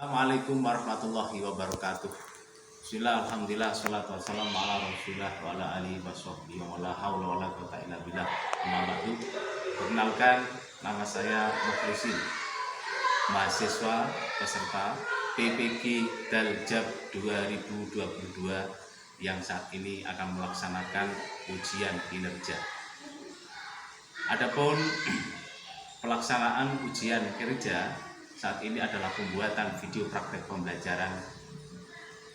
Assalamualaikum warahmatullahi wabarakatuh. Bismillah, alhamdulillah, salatu wassalamu ala rasulillah wa ala alihi wa sahbihi wa la hawla wa la quwwata illa billah. Amma ba'du. Perkenalkan, nama saya Mukhlisin, mahasiswa peserta PPG Daljab 2022 yang saat ini akan melaksanakan ujian kinerja. Adapun pelaksanaan ujian kinerja saat ini adalah pembuatan video praktek pembelajaran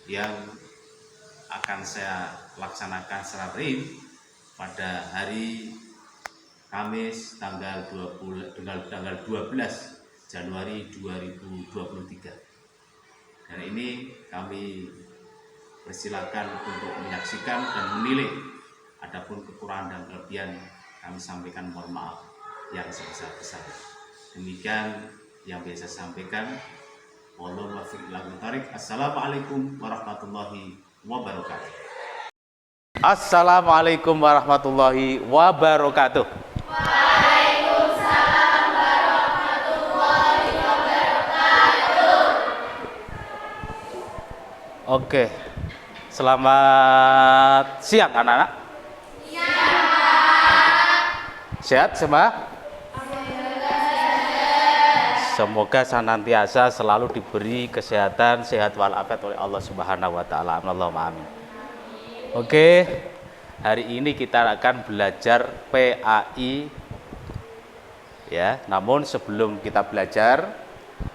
yang akan saya laksanakan secara real pada hari Kamis tanggal 12 Januari 2023. Dan ini kami persilakan untuk menyaksikan dan menilai. Adapun kekurangan dan kelebihan kami sampaikan mohon maaf yang sebesar-besarnya. Demikian yang biasa sampaikan. Wallahu muwaffiq. Assalamualaikum warahmatullahi wabarakatuh. Assalamualaikum warahmatullahi wabarakatuh. Waalaikumsalam warahmatullahi wabarakatuh. Oke, selamat siang anak-anak. Sehat semua? Semoga senantiasa selalu diberi kesehatan, sehat walafiat oleh Allah Subhanahu wa taala. Allahumma amin. Oke, hari ini kita akan belajar PAI ya. Namun sebelum kita belajar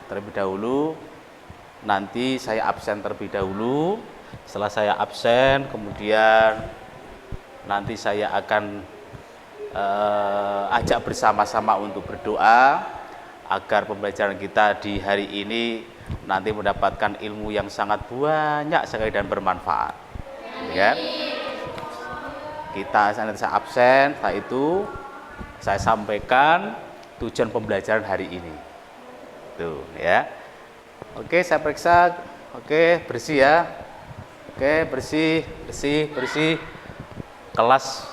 terlebih dahulu, nanti saya absen terlebih dahulu. Setelah saya absen, kemudian nanti saya akan ajak bersama-sama untuk berdoa agar pembelajaran kita di hari ini nanti mendapatkan ilmu yang sangat banyak sekali dan bermanfaat. Ya. Kita nanti saya absen, setelah itu saya sampaikan tujuan pembelajaran hari ini. Tuh, ya. Oke, saya periksa. Oke, bersih ya. Oke, bersih. Kelas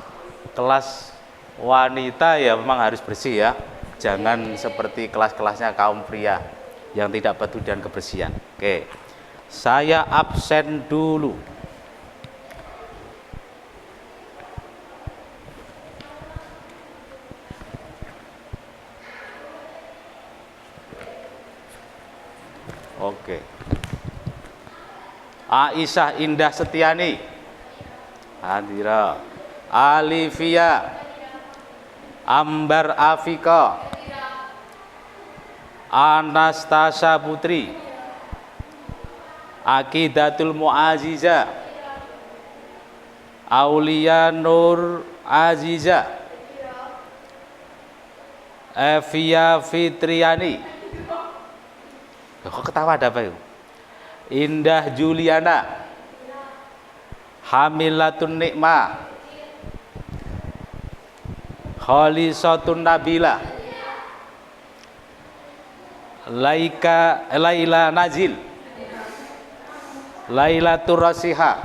wanita ya memang harus bersih ya. Jangan seperti kelas-kelasnya kaum pria yang tidak patuh dengan kebersihan. Oke, saya absen dulu. Oke. Aisyah Indah Setiani, Hadira. Alivia Ambar Afika, Anastasia Putri, Akidatul Mu'aziza, Aulia Nur Aziza, Evia Fitriani. Kok ketawa ada apa yuk? Indah Juliana, Hamilatun Nikmah, Khalisatun Nabila, Laila Nazil, Lailatur Rasiha,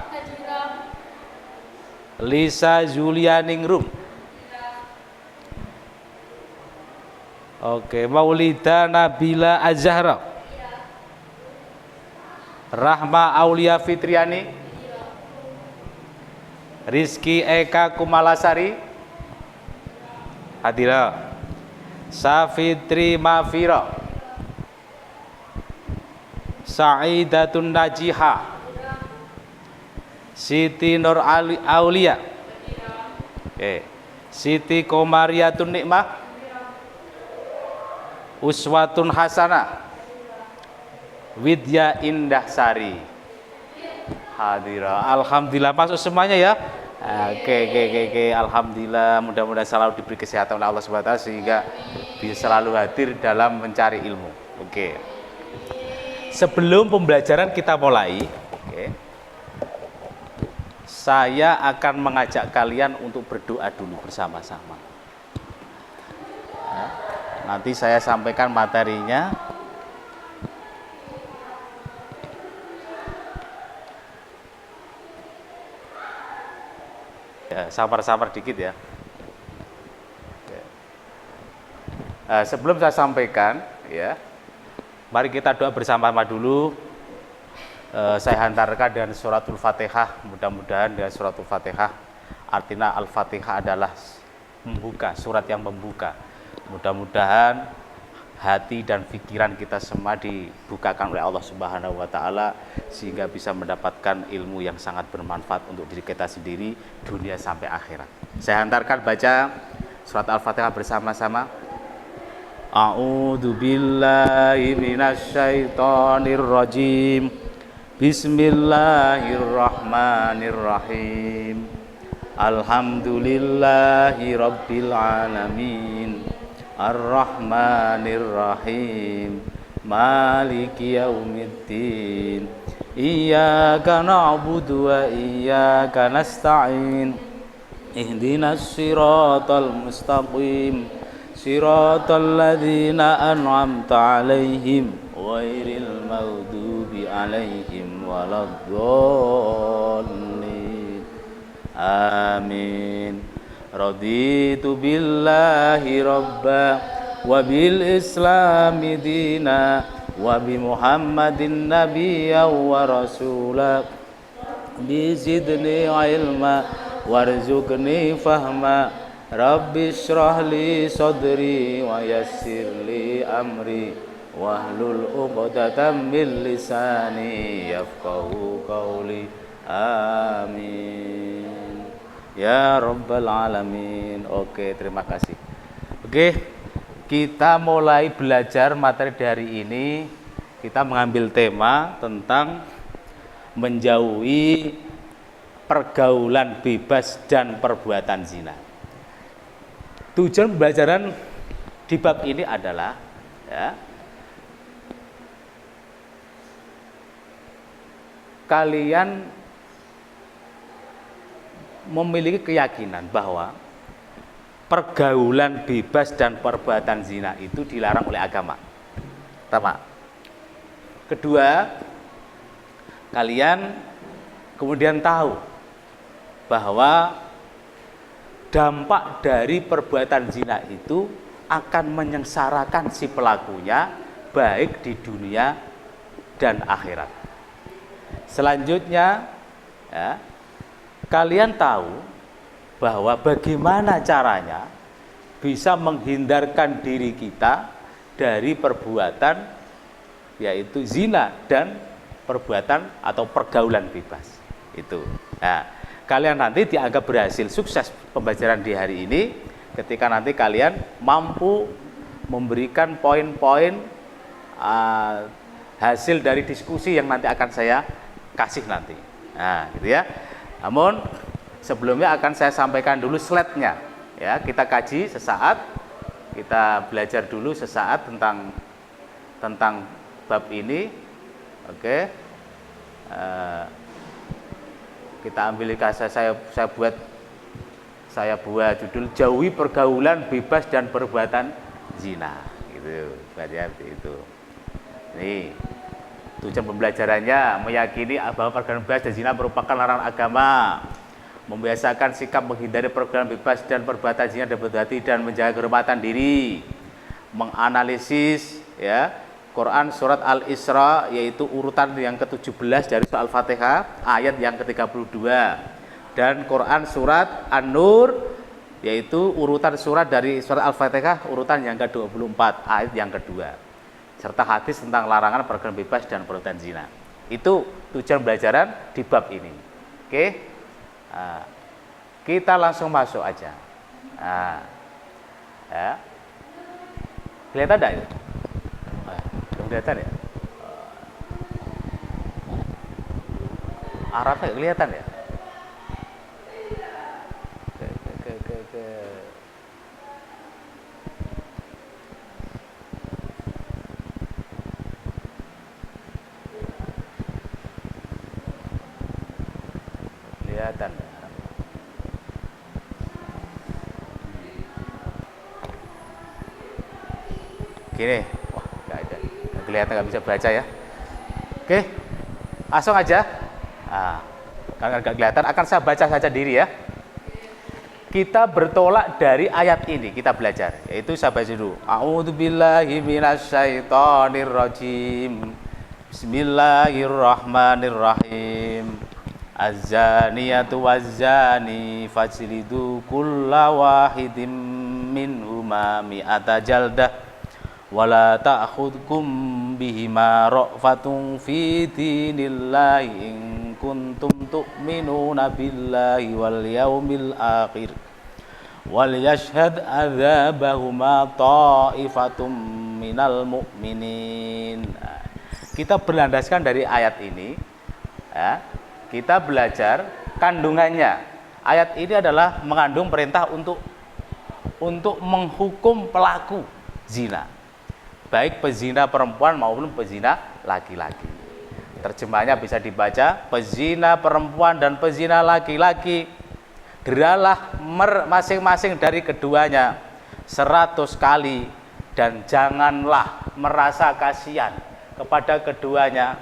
Lisa Julianingrum. Oke, Maulida Nabila Azhara, Rahma Aulia Fitriani, Rizky Eka Kumalasari, Hadira. Safitri Mafira, Sa'idatun Najiha, Siti Nur Aulia, Siti Komariatun Nikmah, Uswatun Hasanah, Widya Indah Sari. Hadira. Alhamdulillah masuk semuanya ya. Oke. Alhamdulillah, mudah-mudahan selalu diberi kesehatan oleh Allah Subhanahu wa taala sehingga bisa selalu hadir dalam mencari ilmu. Oke. Sebelum pembelajaran kita mulai, saya akan mengajak kalian untuk berdoa dulu bersama-sama. Ya, nanti saya sampaikan materinya. Ya, sabar-sabar dikit ya. Sebelum saya sampaikan, ya, Mari kita doa bersama-sama dulu. Saya hantarkan dengan suratul Fatihah. Mudah-mudahan dengan suratul Fatihah, artinya Al-Fatihah adalah membuka, surat yang membuka. Mudah-mudahan hati dan pikiran kita semua dibukakan oleh Allah Subhanahu wa taala sehingga bisa mendapatkan ilmu yang sangat bermanfaat untuk diri kita sendiri dunia sampai akhirat. Saya hantarkan baca surat Al-Fatihah bersama-sama. A'udzu billahi minasyaitonir rajim. Bismillahirrahmanirrahim. Alhamdulillahi rabbil alamin. Ar-Rahmanir-Rahim. Maliki yaumiddin. Iyyaka na'budu wa iyyaka nasta'in. Ihdinas siratal mustaqim. Siratal ladzina an'amta 'alaihim ghairil maghdubi 'alaihim waladdallin. Amin. Raditu billahi rabba wa bil islami dina wa bi muhammadin nabiyya wa rasula bizidni ilma warzuqni fahma. Rabbi shrah li sadri wa yassir li amri wahlul 'uqdatam min lisani yafqahu qawli. Amin ya rabbal alamin. Oke, terima kasih. Oke, kita mulai belajar materi dari ini. Kita mengambil tema tentang menjauhi pergaulan bebas dan perbuatan zina. Tujuan pembelajaran di bab ini adalah kalian memiliki keyakinan bahwa pergaulan bebas dan perbuatan zina itu dilarang oleh agama. Pertama. Kedua, kalian kemudian tahu bahwa dampak dari perbuatan zina itu akan menyengsarakan si pelakunya baik di dunia dan akhirat. Selanjutnya, kalian tahu bahwa bagaimana caranya bisa menghindarkan diri kita dari perbuatan yaitu zina dan perbuatan atau pergaulan bebas. Itu. Nah, kalian nanti dianggap berhasil sukses pembelajaran di hari ini ketika nanti kalian mampu memberikan poin-poin hasil dari diskusi yang nanti akan saya kasih nanti. Nah, gitu ya. Namun sebelumnya akan saya sampaikan dulu slide-nya. Ya, kita kaji sesaat, kita belajar dulu sesaat tentang bab ini. Oke. Kita ambil saya buat judul jauhi pergaulan bebas dan perbuatan zina, gitu. Seperti itu. Nih, tujuan pembelajarannya meyakini bahwa pergaulan bebas dan zina merupakan larangan agama, membiasakan sikap menghindari pergaulan bebas dan perbuatan zina dan berhati dan menjaga kehormatan diri, menganalisis Quran surat Al-Isra yaitu urutan yang ke-17 dari surah Al-Fatihah ayat yang ke-32 dan Quran surat An-Nur yaitu urutan surat dari surat Al-Fatihah urutan yang ke-24 ayat yang kedua serta hadis tentang larangan pergaulan bebas dan perbuatan zina. Itu tujuan pembelajaran di bab ini. Oke. Kita langsung masuk aja. Kelihatan enggak itu? Kelihatan ya? Arabnya kelihatan ya? Kelihatan ya? Gini, wah nggak ada. Kelihatan nggak bisa baca ya. Oke, langsung aja. Kalau nggak kelihatan akan saya baca saja diri ya. kita bertolak dari ayat ini, kita belajar, yaitu sahabat dulu. A'udzubillahi minasyaitonirrajim. Bismillahirrahmanirrahim. Az-zaniyatu waz-zani fajlidu kulla wahidin minhuma mi'ata jaldah wala ta'khudkum bihima ra'fatun fi dinillahi in kuntum tu'minuna billahi wal yaumil akhir wal yashhad adzabahuma ta'ifatum minal mu'minin. Kita berlandaskan dari ayat ini ya, kita belajar kandungannya. Ayat ini adalah mengandung perintah untuk menghukum pelaku zina, baik pezina perempuan maupun pezina laki-laki. Terjemahnya bisa dibaca, pezina perempuan dan pezina laki-laki, geralah masing-masing dari keduanya 100 kali, dan janganlah merasa kasihan kepada keduanya,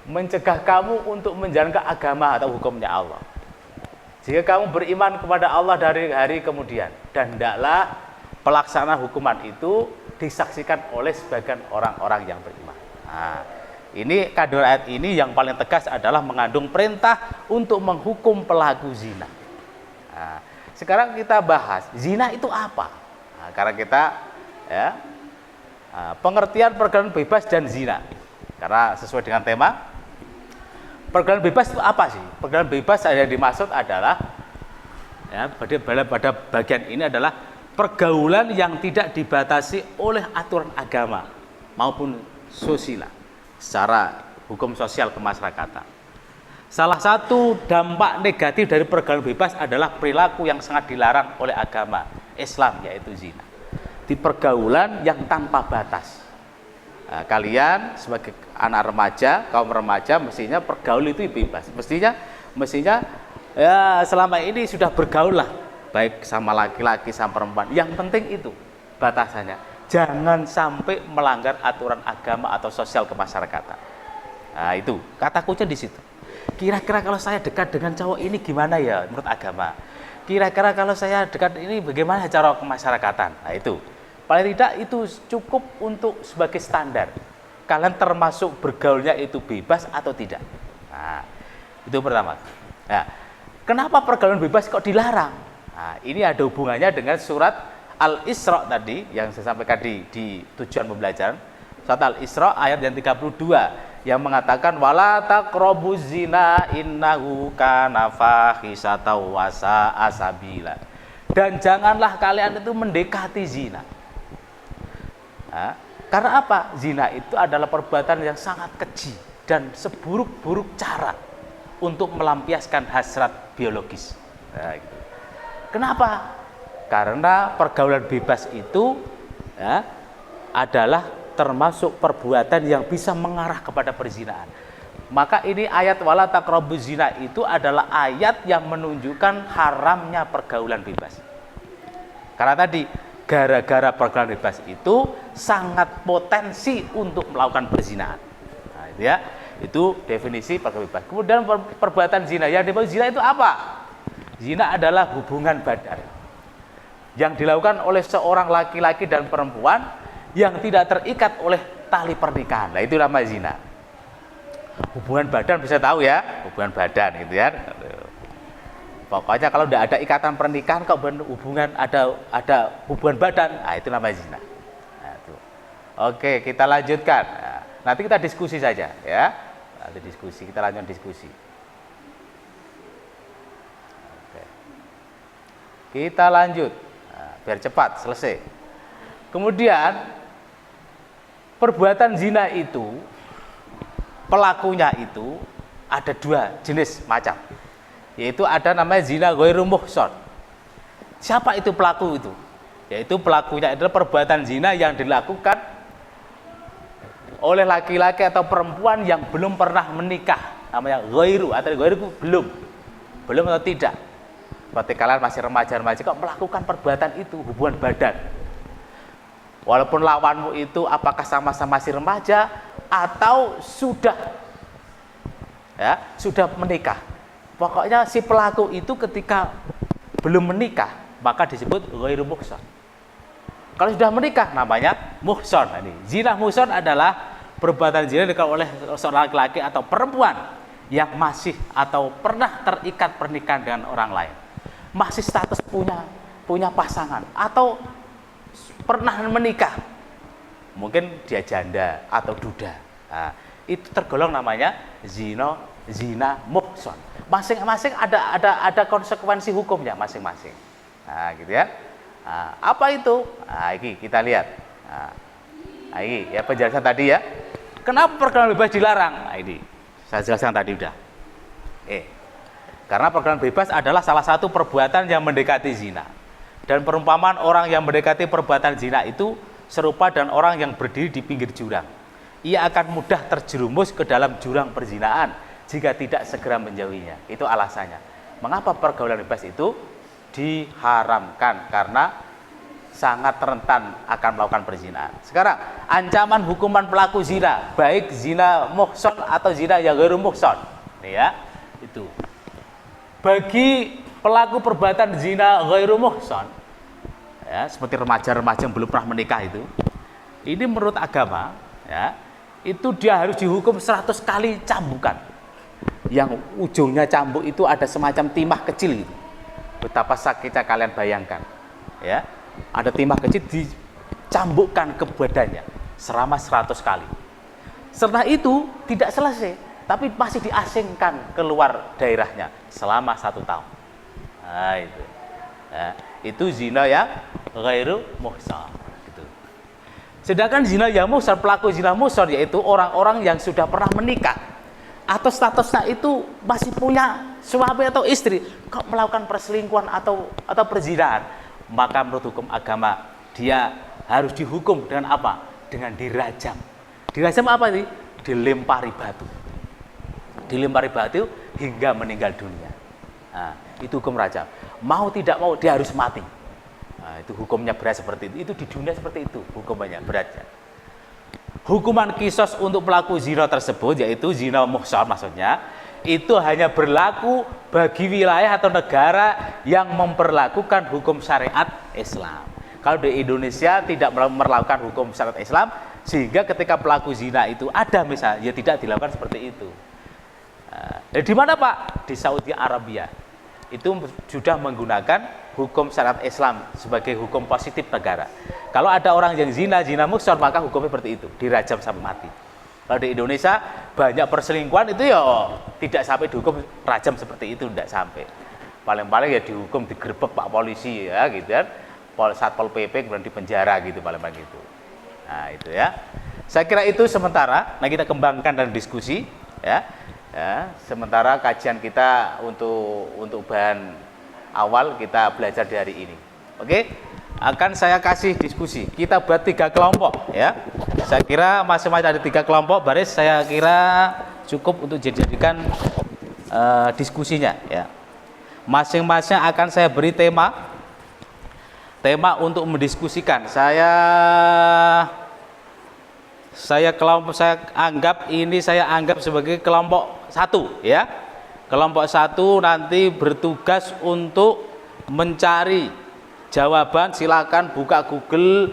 mencegah kamu untuk menjalankan agama atau hukumnya Allah. Jika kamu beriman kepada Allah dari hari kemudian, dan hendaklah pelaksana hukuman itu disaksikan oleh sebagian orang-orang yang beriman. Nah, ini kandungan ayat ini yang paling tegas adalah mengandung perintah untuk menghukum pelaku zina. Nah, sekarang kita bahas zina itu apa? Nah, karena kita ya, pengertian pergaulan bebas dan zina. Karena sesuai dengan tema, pergaulan bebas itu apa sih? Pergaulan bebas yang dimaksud adalah ya, pada bagian ini adalah pergaulan yang tidak dibatasi oleh aturan agama maupun sosial secara hukum sosial kemasyarakatan. Salah satu dampak negatif dari pergaulan bebas adalah perilaku yang sangat dilarang oleh agama Islam, yaitu zina. Di pergaulan yang tanpa batas. Nah, kalian sebagai anak remaja, kaum remaja, mestinya pergaul itu bebas. Mestinya ya selama ini sudah bergaul lah, baik sama laki-laki sama perempuan. Yang penting itu batasannya, jangan sampai melanggar aturan agama atau sosial kemasyarakatan. Nah, itu kata kunci di situ. Kira-kira kalau saya dekat dengan cowok ini gimana ya menurut agama? Kira-kira kalau saya dekat ini bagaimana cara kemasyarakatan? Nah, itu paling tidak itu cukup untuk sebagai standar. Kalian termasuk bergaulnya itu bebas atau tidak? Nah, itu pertama. Nah, kenapa pergaulan bebas kok dilarang? Nah, ini ada hubungannya dengan surat Al-Isra tadi yang saya sampaikan di tujuan pembelajaran. Surat Al-Isra ayat yang 32 yang mengatakan wala taqrabuz zina innahu kana fahisatan wa sa'a sabila. Dan janganlah kalian itu mendekati zina. Nah, karena apa? Zina itu adalah perbuatan yang sangat keji dan seburuk-buruk cara untuk melampiaskan hasrat biologis. Nah, gitu. Kenapa? Karena pergaulan bebas itu ya, adalah termasuk perbuatan yang bisa mengarah kepada perzinaan. Maka ini ayat wala taqrabuz zina itu adalah ayat yang menunjukkan haramnya pergaulan bebas. Karena tadi gara-gara pergaulan bebas itu sangat potensi untuk melakukan perzinaan. Nah, itu ya, itu definisi pergaulan bebas. Kemudian perbuatan zina, yang dimaksud zina itu apa? Zina adalah hubungan badan yang dilakukan oleh seorang laki-laki dan perempuan yang tidak terikat oleh tali pernikahan. Nah, itu nama zina. Hubungan badan bisa tahu ya, hubungan badan gitu ya. Pokoknya kalau tidak ada ikatan pernikahan, kok hubungan ada hubungan badan, nah itu namanya zina. Nah, itu. Oke, kita lanjutkan. Nah, nanti kita diskusi saja ya. Nanti diskusi, kita lanjutkan diskusi. Oke. Kita lanjut. Nah, biar cepat selesai. Kemudian perbuatan zina itu pelakunya itu ada dua jenis macam. Yaitu ada namanya zina ghairu muhsan. Siapa itu pelaku itu? Yaitu pelakunya adalah perbuatan zina yang dilakukan oleh laki-laki atau perempuan yang belum pernah menikah. Namanya ghairu, atau ghairu belum atau tidak. Seperti kalian masih remaja-remaja kok melakukan perbuatan itu, hubungan badan. Walaupun lawanmu itu apakah sama-sama masih remaja atau sudah menikah. Pokoknya si pelaku itu ketika belum menikah maka disebut ghairu muhsan. Kalau sudah menikah namanya muhsan. Nah, ini zina muhsan adalah perbuatan zina dilakukan oleh seorang laki-laki atau perempuan yang masih atau pernah terikat pernikahan dengan orang lain, masih status punya pasangan atau pernah menikah, mungkin dia janda atau duda. Nah, itu tergolong namanya zina muhsan. Masing-masing ada konsekuensi hukumnya masing-masing. Nah, gitu ya. Nah, apa itu? Nah, ini kita lihat. Nah, ini ya penjelasan tadi ya. Kenapa pergaulan bebas dilarang? Nah, ini saya jelaskan tadi udah. Karena pergaulan bebas adalah salah satu perbuatan yang mendekati zina. Dan perumpamaan orang yang mendekati perbuatan zina itu serupa dengan orang yang berdiri di pinggir jurang. Ia akan mudah terjerumus ke dalam jurang perzinaan jika tidak segera menjauhinya. Itu alasannya. Mengapa pergaulan bebas itu diharamkan? Karena sangat rentan akan melakukan perzinahan. Sekarang, ancaman hukuman pelaku zina, baik zina muhsan atau zina yang ghairu muhsan. Nih ya, itu. Bagi pelaku perbuatan zina ghairu muhsan, ya, seperti remaja-remaja yang belum pernah menikah itu, ini menurut agama, ya, itu dia harus dihukum 100 kali cambukan. Yang ujungnya cambuk itu ada semacam timah kecil gitu. Betapa sakitnya kalian bayangkan, ya. Ada timah kecil dicambukkan ke badannya selama 100 kali. Setelah itu tidak selesai, tapi masih diasingkan keluar daerahnya selama 1 tahun. Nah, itu. Ya, itu zina yang ghairu muhsan. Gitu. Sedangkan zina yang muhsan, pelaku zina muhsan yaitu orang-orang yang sudah pernah menikah atau statusnya itu masih punya suami atau istri, kok melakukan perselingkuhan atau perzinahan, maka menurut hukum agama dia harus dihukum dengan apa? Dengan dirajam. Dirajam apa sih? Dilempari batu. Dilempari batu hingga meninggal dunia. Nah, itu hukum rajam. Mau tidak mau dia harus mati. Nah, itu hukumnya berat seperti itu. Itu di dunia seperti itu hukumannya beratnya. Hukuman kisos untuk pelaku zina tersebut yaitu zina muhsan maksudnya itu hanya berlaku bagi wilayah atau negara yang memperlakukan hukum syariat Islam. Kalau di Indonesia tidak melakukan hukum syariat Islam, sehingga ketika pelaku zina itu ada misalnya, ya tidak dilakukan seperti itu. Di mana Pak? Di Saudi Arabia. Itu sudah menggunakan hukum syariat Islam sebagai hukum positif negara. Kalau ada orang yang zina muhsan, maka hukumnya seperti itu, dirajam sampai mati. Kalau di Indonesia banyak perselingkuhan itu ya tidak sampai dihukum rajam seperti itu, tidak sampai. Paling-paling ya dihukum, digerebek Pak polisi ya gitu kan. Satpol PP kemudian dipenjara gitu paling-paling gitu. Nah, itu ya. Saya kira itu sementara. Nah, kita kembangkan dan diskusi ya. Ya, sementara kajian kita untuk bahan awal kita belajar di hari ini. Oke? Akan saya kasih diskusi. Kita buat 3 kelompok ya. Saya kira masing-masing ada 3 kelompok baris, saya kira cukup untuk dijadikan diskusinya ya. Masing-masing akan saya beri tema untuk mendiskusikan. Saya anggap sebagai kelompok 1 ya. Kelompok 1 nanti bertugas untuk mencari jawaban. Silakan buka Google,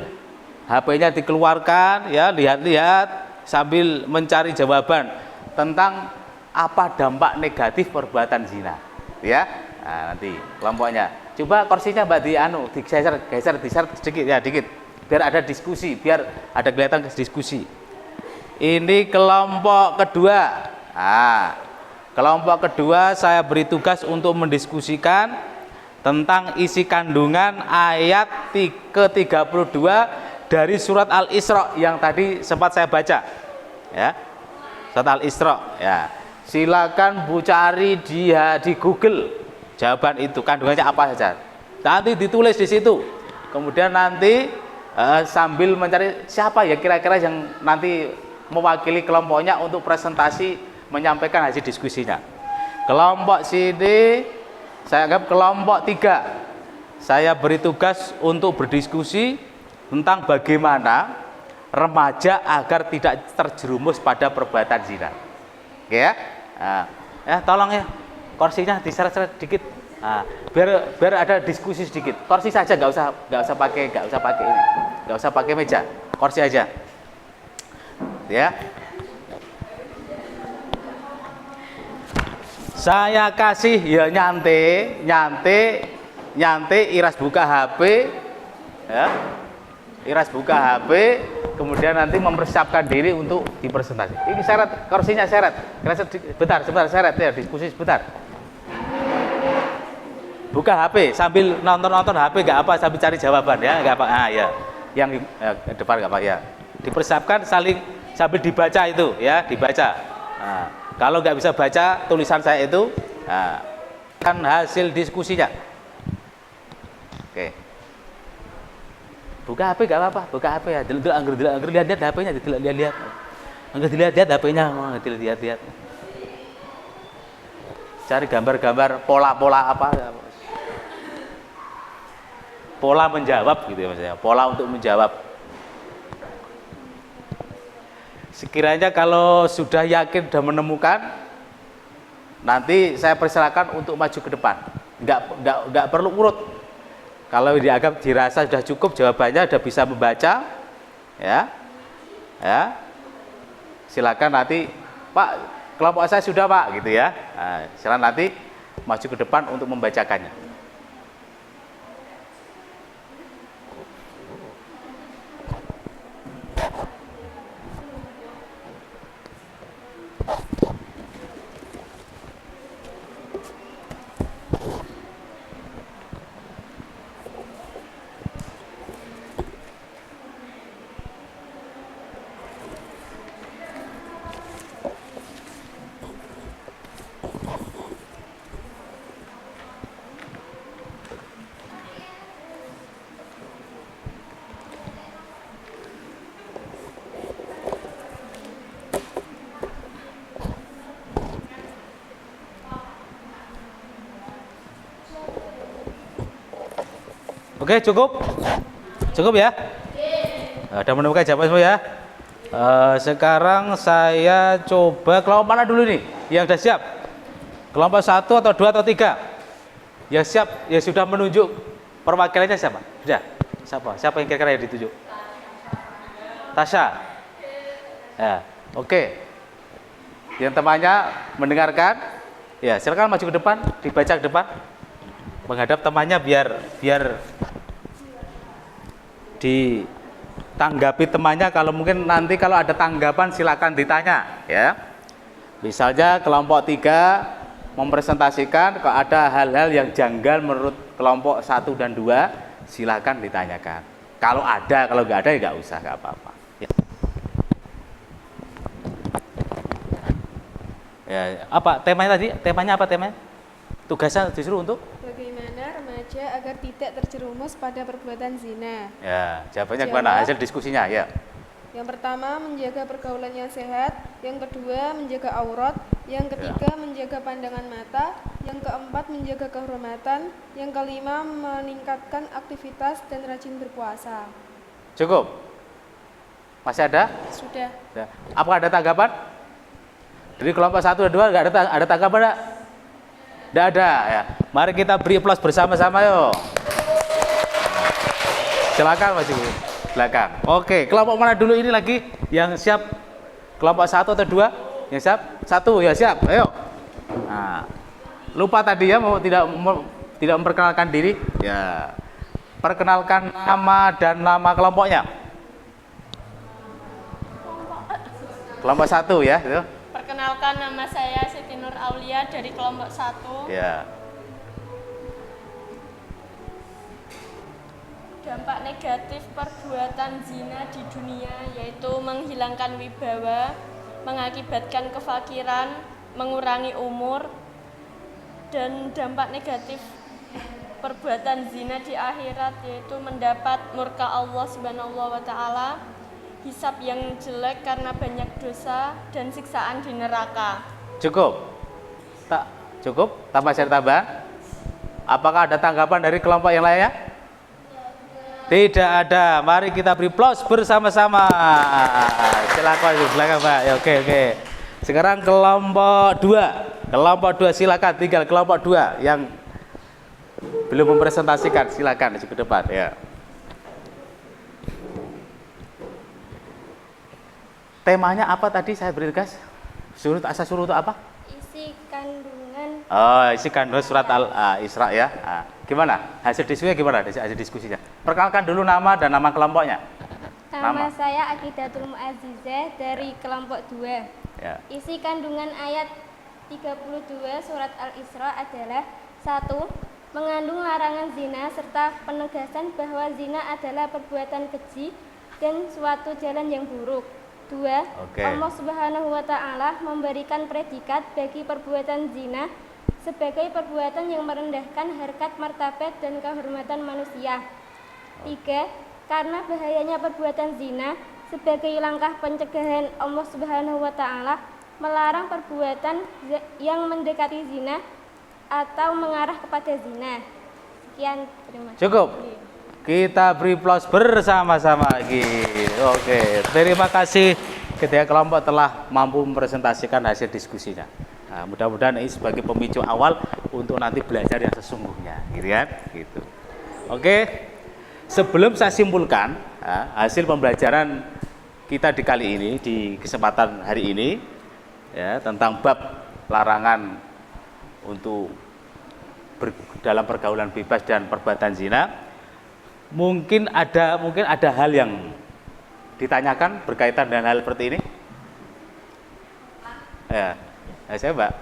HP-nya dikeluarkan ya, lihat-lihat sambil mencari jawaban tentang apa dampak negatif perbuatan zina ya. Nah, nanti kelompoknya coba kursinya Mbak digeser sedikit ya, dikit biar ada diskusi, biar ada kelihatan diskusi. Ini kelompok kedua. Nah, kelompok kedua saya beri tugas untuk mendiskusikan tentang isi kandungan ayat ke-32 dari surat Al-Isra yang tadi sempat saya baca ya. Surat Al-Isra ya. Silakan Bu cari di Google jawaban itu, kandungannya apa saja. Nanti ditulis di situ. Kemudian nanti sambil mencari siapa ya kira-kira yang nanti mewakili kelompoknya untuk presentasi menyampaikan hasil diskusinya. Kelompok sini saya anggap kelompok 3. Saya beri tugas untuk berdiskusi tentang bagaimana remaja agar tidak terjerumus pada perbuatan zina. Oke ya? Nah, ya tolong ya kursinya diseret-seret dikit Nah, biar ada diskusi sedikit. Kursi saja, nggak usah pakai ini, nggak usah pakai meja, kursi aja. Ya. Saya kasih ya nyantai Iras buka HP, ya. Iras buka HP, kemudian nanti mempersiapkan diri untuk dipresentasi. Ini syarat, kursinya syarat. Sebentar syarat ya, diskusi sebentar. Buka HP sambil nonton HP nggak apa, sambil cari jawaban ya, nggak apa. Ah ya, yang depan nggak apa ya. Dipersiapkan saling sambil dibaca itu ya, dibaca. Nah, kalau nggak bisa baca tulisan saya itu, nah, kan hasil diskusinya. Oke. Buka HP nggak apa-apa, buka HP ya. Lihat HP-nya, lihat. Angger dilihat HP-nya, dilihat. Cari gambar-gambar pola-pola apa. Pola menjawab gitu ya maksudnya, pola untuk menjawab. Sekiranya kalau sudah yakin sudah menemukan, nanti saya persilakan untuk maju ke depan. Enggak perlu urut. Kalau dianggap dirasa sudah cukup jawabannya, sudah bisa membaca, ya, silakan nanti, Pak, kelompok saya sudah Pak, gitu ya. Nah, silakan nanti maju ke depan untuk membacakannya. Oke, cukup ya. Ada menemukan jawaban semua ya. Sekarang saya coba kelompok mana dulu nih yang sudah siap? Kelompok 1 atau 2 atau 3? Yang siap, ya sudah menunjuk perwakilannya siapa? Sudah. Siapa yang kira-kira yang ditunjuk? Tasya. Ya, oke. Yang temannya mendengarkan, ya silakan maju ke depan, dibaca ke depan, menghadap temannya biar ditanggapi temannya. Kalau mungkin nanti kalau ada tanggapan silakan ditanya ya. Misalnya kelompok 3 mempresentasikan kalau ada hal-hal yang janggal menurut kelompok 1 dan 2 silakan ditanyakan. Kalau ada, kalau nggak ada ya nggak usah, nggak apa-apa. Ya, apa temanya tadi? Temanya apa temanya? Tugasnya disuruh untuk bagaimana remaja agar tidak terjerumus pada perbuatan zina. Ya, jawabannya gimana? Hasil diskusinya ya. Yang pertama, menjaga pergaulan yang sehat. Yang kedua, menjaga aurat. Yang ketiga, menjaga pandangan mata. Yang keempat, menjaga kehormatan. Yang kelima, meningkatkan aktivitas dan rajin berpuasa. Cukup? Masih ada? Sudah. Ya. Apakah ada tanggapan? Dari kelompok 1 dan 2 nggak ada tanggapan enggak? Nggak ada ya. Mari kita beri aplaus bersama-sama yuk. Silakan maju belakang. Oke, kelompok mana dulu ini lagi yang siap? Kelompok 1 atau 2? Yang siap? 1 ya, siap. Ayo. Nah, lupa tadi ya tidak memperkenalkan diri. Ya. Perkenalkan nama dan nama kelompoknya. Kelompok 1 ya, gitu. Perkenalkan, nama saya Siti Nur Aulia dari kelompok 1. Ya. Dampak negatif perbuatan zina di dunia yaitu menghilangkan wibawa, mengakibatkan kefakiran, mengurangi umur, dan dampak negatif perbuatan zina di akhirat yaitu mendapat murka Allah Subhanahu wa taala, hisab yang jelek karena banyak dosa, dan siksaan di neraka. Cukup? Tak cukup? Tambah share tambah? Apakah ada tanggapan dari kelompok yang lainnya? Tidak ada. Mari kita beri aplaus bersama-sama. Silakan di belakang Pak. Ya, oke. Sekarang kelompok 2. Kelompok 2 silakan, tinggal kelompok 2 yang belum mempresentasikan, silakan ke depan ya. Temanya apa tadi saya beri tugas? Suruh itu apa? Isi kandungan Oh, isi kandungan surat Al-Isra ya. Gimana? Hasil diskusinya gimana? Hasil diskusinya. Perkenalkan dulu nama dan nama kelompoknya. Nama saya Aqidatul Mu'azzizah dari kelompok 2. Ya. Isi kandungan ayat 32 surat Al-Isra adalah 1. Mengandung larangan zina serta penegasan bahwa zina adalah perbuatan keji dan suatu jalan yang buruk. 2. Oke. Allah Subhanahu wa taala memberikan predikat bagi perbuatan zina sebagai perbuatan yang merendahkan harkat, martabat dan kehormatan manusia. 3. Karena bahayanya perbuatan zina, sebagai langkah pencegahan Allah Subhanahu wa taala melarang perbuatan yang mendekati zina atau mengarah kepada zina. Sekian, terima kasih. Cukup. Kita beri aplaus bersama-sama lagi. Oke, terima kasih ketika kelompok telah mampu mempresentasikan hasil diskusinya. Nah, mudah-mudahan ini sebagai pemicu awal untuk nanti belajar yang sesungguhnya, gitu kan? Gitu. Oke. Sebelum saya simpulkan hasil pembelajaran kita di kali ini, di kesempatan hari ini, ya, tentang bab larangan untuk dalam pergaulan bebas dan perbuatan zina, mungkin ada hal yang ditanyakan berkaitan dengan hal seperti ini. Ya, saya Mbak.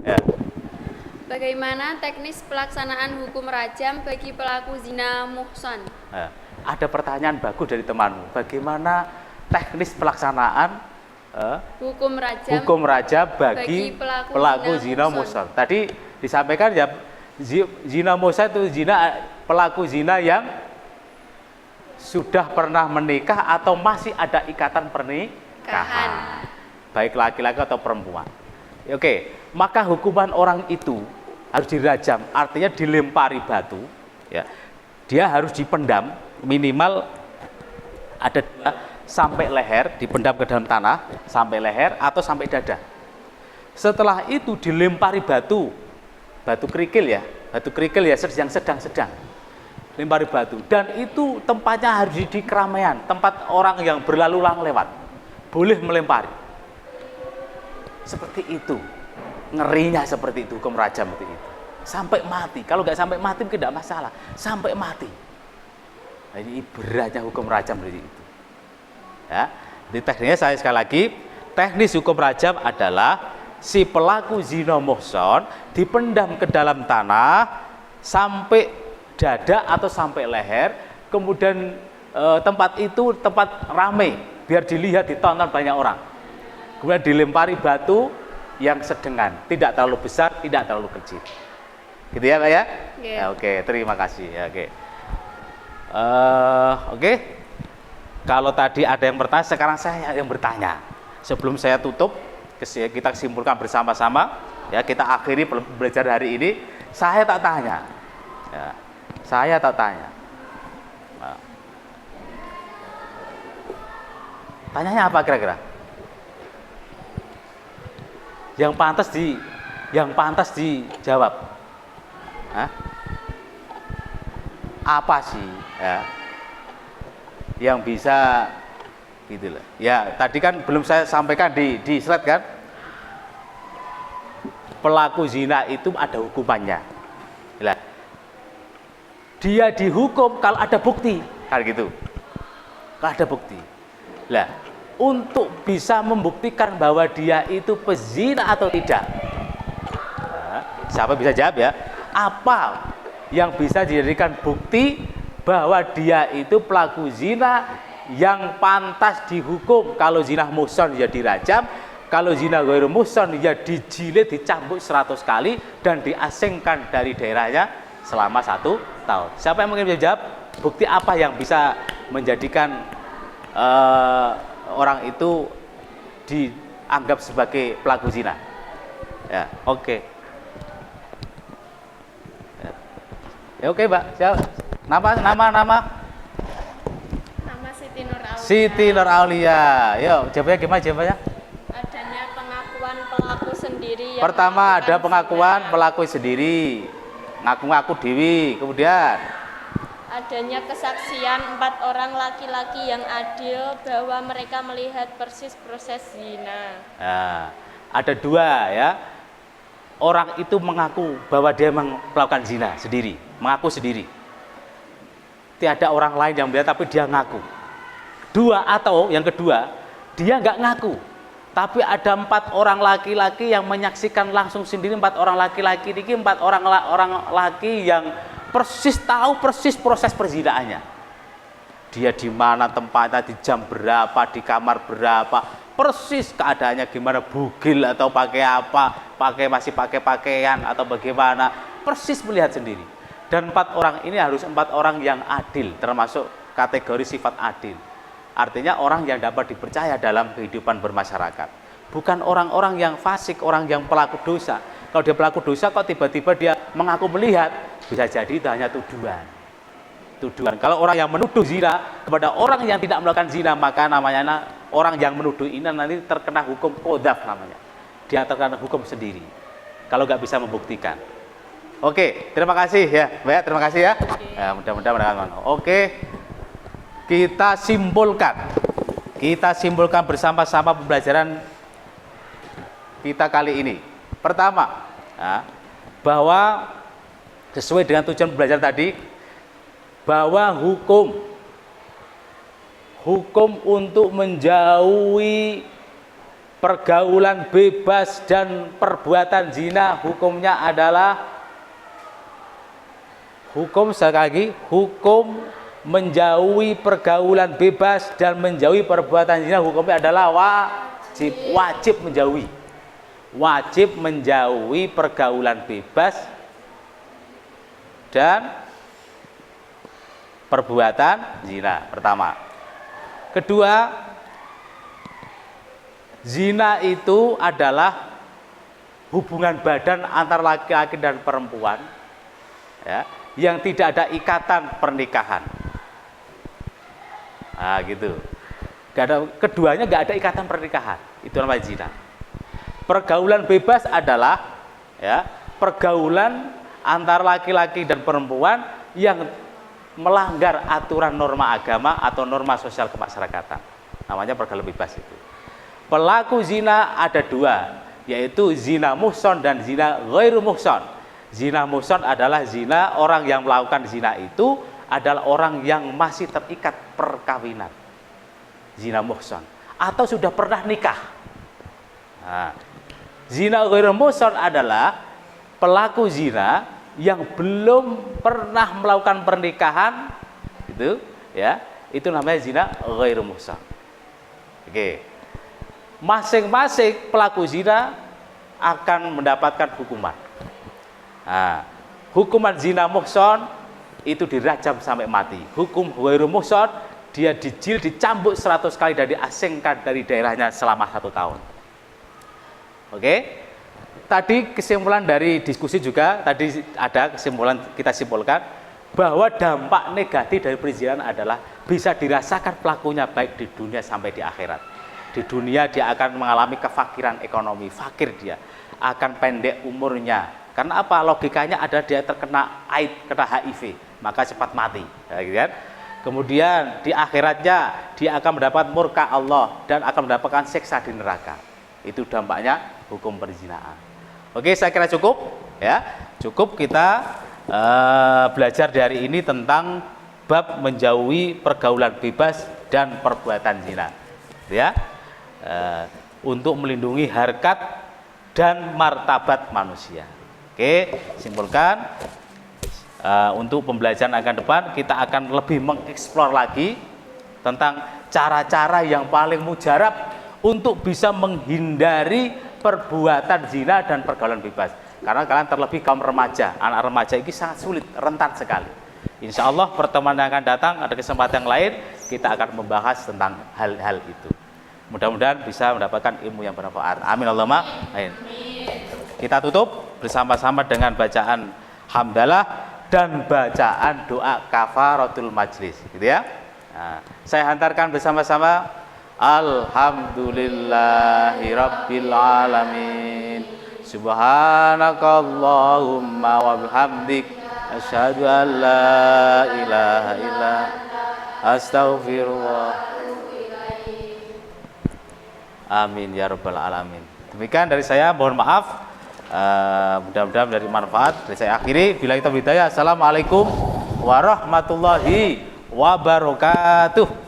Ya. Bagaimana teknis pelaksanaan hukum rajam bagi pelaku zina muhsan? Nah, ada pertanyaan bagus dari temanmu. Bagaimana teknis pelaksanaan hukum rajam bagi pelaku zina muhsan? Tadi disampaikan ya, zina muhsan itu pelaku zina yang sudah pernah menikah atau masih ada ikatan pernikahan, baik laki-laki atau perempuan. Oke, maka hukuman orang itu harus dirajam, artinya dilempari batu, ya. Dia harus dipendam minimal ada sampai leher, dipendam ke dalam tanah sampai leher atau sampai dada. Setelah itu dilempari batu kerikil ya, yang sedang-sedang, lempari batu. Dan itu tempatnya harus di keramaian, tempat orang yang berlalu lalang lewat, boleh melempari. Seperti itu, ngerinya seperti itu hukum rajam itu. Sampai mati. Kalau nggak sampai mati tidak masalah, sampai mati. Nah, ini beratnya hukum rajam dari itu. Ya, di teknisnya saya sekali lagi, teknis hukum rajam adalah si pelaku zina muhsan dipendam ke dalam tanah sampai dada atau sampai leher, kemudian tempat itu tempat ramai biar dilihat, ditonton banyak orang. Kemudian dilempari batu yang sedengan, tidak terlalu besar, tidak terlalu kecil. Gitu ya Pak ya? Yeah. Ya, oke, terima kasih. Ya, oke. Oke. Kalau tadi ada yang bertanya, sekarang saya yang bertanya. Sebelum saya tutup, kita simpulkan bersama-sama. Ya, kita akhiri belajar hari ini. Saya tak tanya. Ya, saya tak tanya. Nah. Tanyanya apa kira-kira? Yang pantas dijawab. Hah? Apa sih ya, yang bisa gitu loh. Ya, tadi kan belum saya sampaikan di slide kan. Pelaku zina itu ada hukumannya. Lah, dia dihukum kalau ada bukti, kan gitu. Kalau ada bukti. Lah, untuk bisa membuktikan bahwa dia itu pezina atau tidak. Nah, siapa bisa jawab ya? Apa yang bisa dijadikan bukti bahwa dia itu pelaku zina yang pantas dihukum? Kalau zina muhsan ya dirajam, kalau zina ghairu muhsan ya dijilid, dicambuk 100 kali dan diasingkan dari daerahnya selama 1 tahun. Siapa yang mungkin bisa jawab? Bukti apa yang bisa menjadikan orang itu dianggap sebagai pelaku zina? Ya, oke. Ya, oke, Mbak. Nama Nama Siti Nur Aulia. Siti Nur Aulia. Yuk, jawabannya gimana jawabannya? Adanya pengakuan pelaku sendiri. Yang Pertama ada melakukan pengakuan zina. pelaku sendiri. ngaku-ngaku dewi. Kemudian adanya kesaksian 4 orang laki-laki yang adil bahwa mereka melihat persis proses zina. nah, ada 2 ya. Orang itu mengaku bahwa dia melakukan zina sendiri, mengaku sendiri. Tiada orang lain yang melihat tapi dia ngaku. 2 atau yang kedua, dia nggak ngaku. Tapi ada 4 orang laki-laki yang menyaksikan langsung sendiri. 4 orang laki-laki ini 4 orang laki yang persis tahu persis proses perzinaannya. Dia di mana tempatnya, di jam berapa, di kamar berapa, persis keadaannya gimana, bugil atau pakai apa, masih pakai pakaian atau bagaimana, persis melihat sendiri. Dan 4 orang ini harus 4 orang yang adil, termasuk kategori sifat adil. Artinya orang yang dapat dipercaya dalam kehidupan bermasyarakat. Bukan orang-orang yang fasik, orang yang pelaku dosa. Kalau dia pelaku dosa kok tiba-tiba dia mengaku melihat, bisa jadi itu hanya tuduhan. Kalau orang yang menuduh zina kepada orang yang tidak melakukan zina, maka namanya orang yang menuduh ini nanti terkena hukum qadzaf namanya. Dia terkena hukum sendiri kalau nggak bisa membuktikan. Oke, terima kasih ya, Mbak. Terima kasih ya. Ya, mudah-mudahan mendengarkan. Oke, kita simpulkan bersama-sama pembelajaran kita kali ini. Pertama, ya, bahwa sesuai dengan tujuan pembelajaran tadi, bahwa hukum untuk menjauhi pergaulan bebas dan perbuatan zina, hukumnya adalah hukum menjauhi pergaulan bebas dan menjauhi perbuatan zina, hukumnya adalah wajib menjauhi pergaulan bebas dan perbuatan zina. Pertama. Kedua, zina itu adalah hubungan badan antara laki-laki dan perempuan, ya, yang tidak ada ikatan pernikahan. Nah, gitu. Keduanya nggak ada ikatan pernikahan. Itu namanya zina. Pergaulan bebas adalah, ya, pergaulan antara laki-laki dan perempuan yang melanggar aturan norma agama atau norma sosial kemasyarakatan. Namanya pergaulan bebas itu. Pelaku zina ada 2, yaitu zina muhson dan zina ghairu muhson. Zina muhson adalah zina, orang yang melakukan zina itu adalah orang yang masih terikat perkawinan. Zina muhson atau sudah pernah nikah. Nah, zina ghairu muhson adalah pelaku zina yang belum pernah melakukan pernikahan, gitu ya, itu namanya zina ghairu muhsan. Oke, masing-masing pelaku zina akan mendapatkan hukuman. Nah, hukuman zina muhsan itu dirajam sampai mati. Hukum ghairu muhsan, dia dicambuk 100 kali dan diasingkan dari daerahnya selama 1 tahun. Oke. Tadi kesimpulan dari diskusi juga, tadi ada kesimpulan, kita simpulkan bahwa dampak negatif dari perzinahan adalah bisa dirasakan pelakunya baik di dunia sampai di akhirat. Di dunia dia akan mengalami kefakiran ekonomi, fakir dia, akan pendek umurnya. Karena apa? Logikanya ada dia terkena AIDS, kena HIV, maka cepat mati. Ya, gitu kan? Kemudian di akhiratnya dia akan mendapat murka Allah dan akan mendapatkan siksa di neraka. Itu dampaknya hukum perzinahan. Oke, saya kira cukup ya. Cukup kita belajar dari ini tentang bab menjauhi pergaulan bebas dan perbuatan zina. Ya. Untuk melindungi harkat dan martabat manusia. Oke, simpulkan untuk pembelajaran akan depan kita akan lebih mengeksplor lagi tentang cara-cara yang paling mujarab untuk bisa menghindari perbuatan zina dan pergaulan bebas. Karena kalian terlebih kaum remaja, anak remaja ini sangat sulit, rentan sekali. Insya Allah pertemuan yang akan datang, ada kesempatan yang lain, kita akan membahas tentang hal-hal itu. Mudah-mudahan bisa mendapatkan ilmu yang bermanfaat. Amin Allahumma amin. Kita tutup bersama-sama dengan bacaan hamdalah dan bacaan doa kafaratul majlis, gitu ya. Nah, saya hantarkan bersama-sama. Alhamdulillahi rabbil alamin. Subhanakallahumma wa bihamdik asyhadu an la ilaha illa astaghfirullah. Amin ya rabbal alamin. Demikian dari saya, mohon maaf. Mudah-mudahan dari manfaat. Dari saya akhiri, bila kita bidaya. Assalamualaikum warahmatullahi wabarakatuh.